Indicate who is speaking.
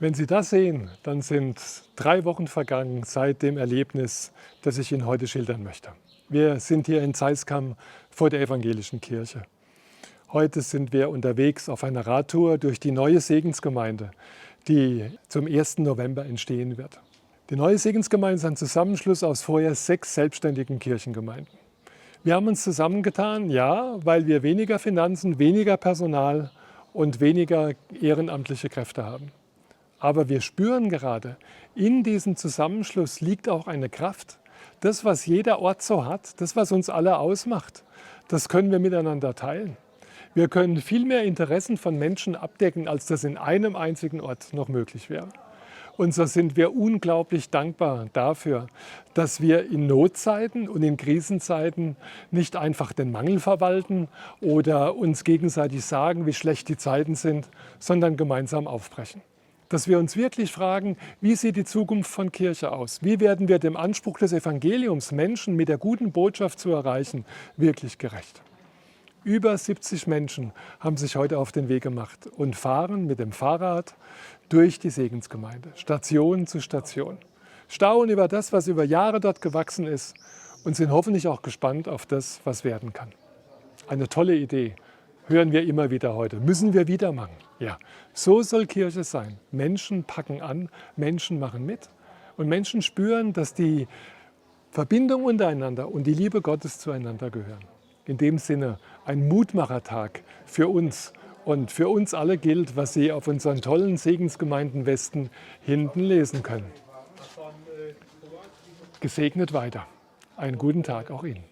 Speaker 1: Wenn Sie das sehen, dann sind 3 Wochen vergangen seit dem Erlebnis, das ich Ihnen heute schildern möchte. Wir sind hier in Zeiskamp vor der Evangelischen Kirche. Heute sind wir unterwegs auf einer Radtour durch die neue Segensgemeinde, die zum 1. November entstehen wird. Die neue Segensgemeinde ist ein Zusammenschluss aus vorher 6 selbstständigen Kirchengemeinden. Wir haben uns zusammengetan, ja, weil wir weniger Finanzen, weniger Personal und weniger ehrenamtliche Kräfte haben. Aber wir spüren gerade, in diesem Zusammenschluss liegt auch eine Kraft. Das, was jeder Ort so hat, das, was uns alle ausmacht, das können wir miteinander teilen. Wir können viel mehr Interessen von Menschen abdecken, als das in einem einzigen Ort noch möglich wäre. Und so sind wir unglaublich dankbar dafür, dass wir in Notzeiten und in Krisenzeiten nicht einfach den Mangel verwalten oder uns gegenseitig sagen, wie schlecht die Zeiten sind, sondern gemeinsam aufbrechen. Dass wir uns wirklich fragen, wie sieht die Zukunft von Kirche aus? Wie werden wir dem Anspruch des Evangeliums, Menschen mit der guten Botschaft zu erreichen, wirklich gerecht? Über 70 Menschen haben sich heute auf den Weg gemacht und fahren mit dem Fahrrad durch die Segensgemeinde, Station zu Station. Staunen über das, was über Jahre dort gewachsen ist und sind hoffentlich auch gespannt auf das, was werden kann. Eine tolle Idee, hören wir immer wieder heute. Müssen wir wieder machen. Ja, so soll Kirche sein. Menschen packen an, Menschen machen mit und Menschen spüren, dass die Verbindung untereinander und die Liebe Gottes zueinander gehören. In dem Sinne ein Mutmachertag für uns. Und für uns alle gilt, was Sie auf unseren tollen Segensgemeinden Westen hinten lesen können. Gesegnet weiter. Einen guten Tag auch Ihnen.